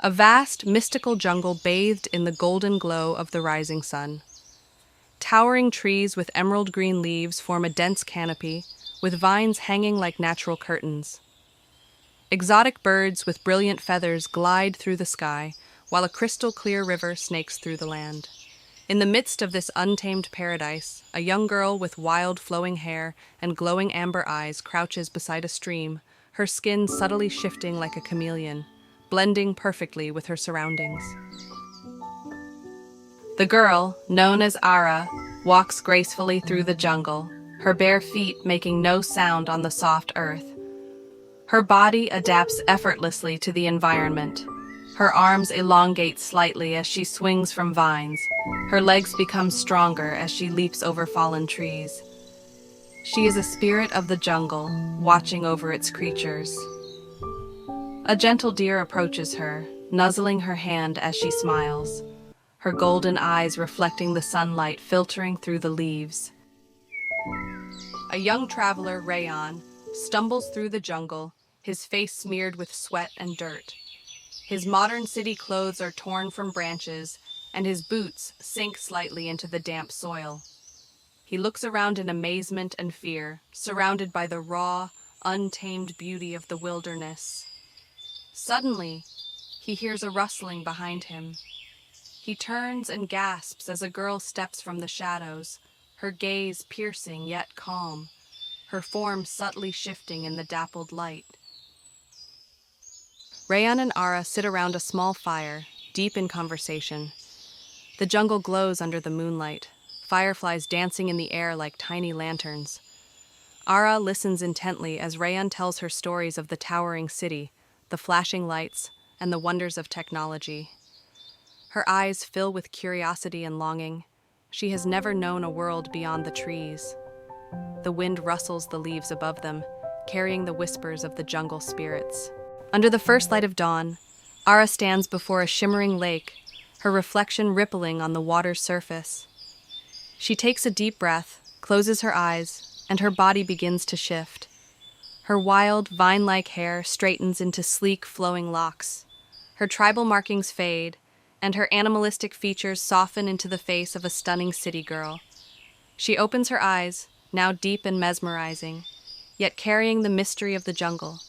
A vast, mystical jungle bathed in the golden glow of the rising sun. Towering trees with emerald green leaves form a dense canopy, with vines hanging like natural curtains. Exotic birds with brilliant feathers glide through the sky, while a crystal-clear river snakes through the land. In the midst of this untamed paradise, a young girl with wild flowing hair and glowing amber eyes crouches beside a stream, her skin subtly shifting like a chameleon, blending perfectly with her surroundings. The girl, known as Ara, walks gracefully through the jungle, her bare feet making no sound on the soft earth. Her body adapts effortlessly to the environment. Her arms elongate slightly as she swings from vines. Her legs become stronger as she leaps over fallen trees. She is a spirit of the jungle, watching over its creatures. A gentle deer approaches her, nuzzling her hand as she smiles, her golden eyes reflecting the sunlight filtering through the leaves. A young traveler, Rayan, stumbles through the jungle, his face smeared with sweat and dirt. His modern city clothes are torn from branches, and his boots sink slightly into the damp soil. He looks around in amazement and fear, surrounded by the raw, untamed beauty of the wilderness. Suddenly, he hears a rustling behind him. He turns and gasps as a girl steps from the shadows, her gaze piercing yet calm, her form subtly shifting in the dappled light. Rayan and Ara sit around a small fire, deep in conversation. The jungle glows under the moonlight, fireflies dancing in the air like tiny lanterns. Ara listens intently as Rayan tells her stories of the towering city, the flashing lights, and the wonders of technology. Her eyes fill with curiosity and longing. She has never known a world beyond the trees. The wind rustles the leaves above them, carrying the whispers of the jungle spirits. Under the first light of dawn, Ara stands before a shimmering lake, her reflection rippling on the water's surface. She takes a deep breath, closes her eyes, and her body begins to shift. Her wild, vine-like hair straightens into sleek, flowing locks. Her tribal markings fade, and her animalistic features soften into the face of a stunning city girl. She opens her eyes, now deep and mesmerizing, yet carrying the mystery of the jungle.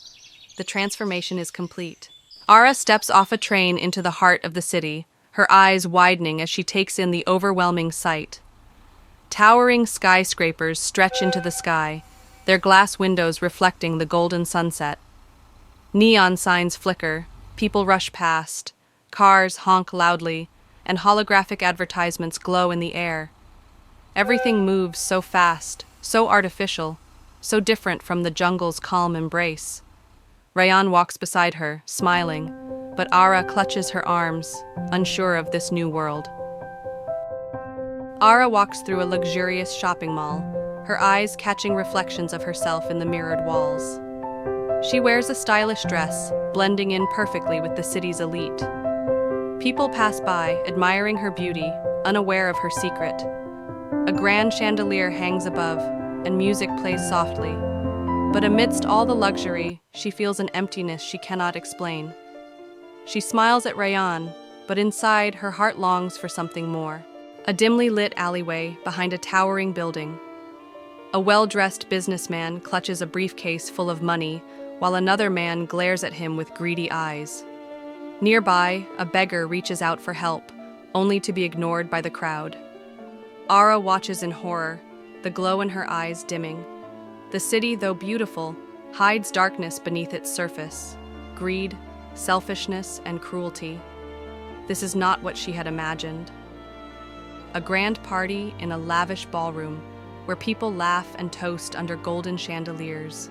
The transformation is complete. Ara steps off a train into the heart of the city, her eyes widening as she takes in the overwhelming sight. Towering skyscrapers stretch into the sky, their glass windows reflecting the golden sunset. Neon signs flicker, people rush past, cars honk loudly, and holographic advertisements glow in the air. Everything moves so fast, so artificial, so different from the jungle's calm embrace. Rayan walks beside her, smiling, but Ara clutches her arms, unsure of this new world. Ara walks through a luxurious shopping mall, her eyes catching reflections of herself in the mirrored walls. She wears a stylish dress, blending in perfectly with the city's elite. People pass by, admiring her beauty, unaware of her secret. A grand chandelier hangs above, and music plays softly. But amidst all the luxury, she feels an emptiness she cannot explain. She smiles at Rayan, but inside, her heart longs for something more. A dimly lit alleyway behind a towering building. A well-dressed businessman clutches a briefcase full of money, while another man glares at him with greedy eyes. Nearby, a beggar reaches out for help, only to be ignored by the crowd. Ara watches in horror, the glow in her eyes dimming. The city, though beautiful, hides darkness beneath its surface. Greed, selfishness, and cruelty. This is not what she had imagined. A grand party in a lavish ballroom, where people laugh and toast under golden chandeliers.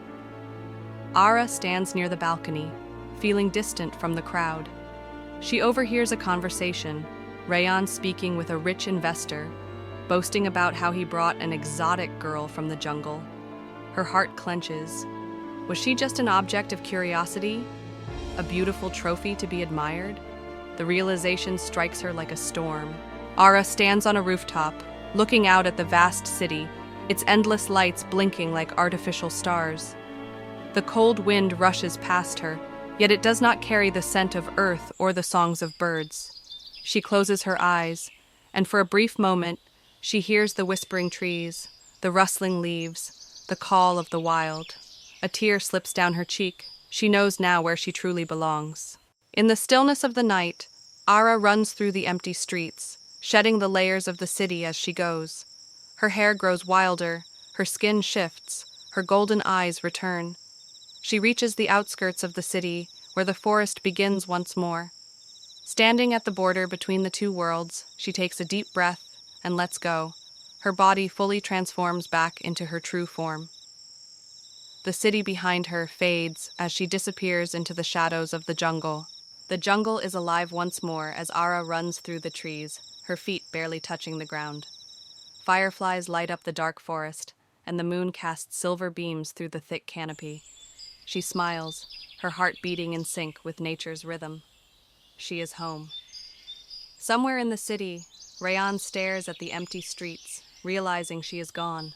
Ara stands near the balcony, feeling distant from the crowd. She overhears a conversation, Rayan speaking with a rich investor, boasting about how he brought an exotic girl from the jungle. Her heart clenches. Was she just an object of curiosity? A beautiful trophy to be admired? The realization strikes her like a storm. Ara stands on a rooftop, looking out at the vast city, its endless lights blinking like artificial stars. The cold wind rushes past her, yet it does not carry the scent of earth or the songs of birds. She closes her eyes, and for a brief moment, she hears the whispering trees, the rustling leaves, the call of the wild. A tear slips down her cheek. She knows now where she truly belongs. In the stillness of the night, Ara runs through the empty streets, shedding the layers of the city as she goes. Her hair grows wilder, her skin shifts, her golden eyes return. She reaches the outskirts of the city, where the forest begins once more. Standing at the border between the two worlds, she takes a deep breath and lets go. Her body fully transforms back into her true form. The city behind her fades as she disappears into the shadows of the jungle. The jungle is alive once more as Ara runs through the trees, her feet barely touching the ground. Fireflies light up the dark forest, and the moon casts silver beams through the thick canopy. She smiles, her heart beating in sync with nature's rhythm. She is home. Somewhere in the city, Rayan stares at the empty streets, realizing she is gone.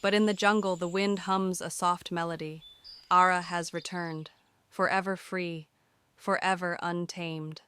But in the jungle, the wind hums a soft melody. Ara has returned, forever free, forever untamed.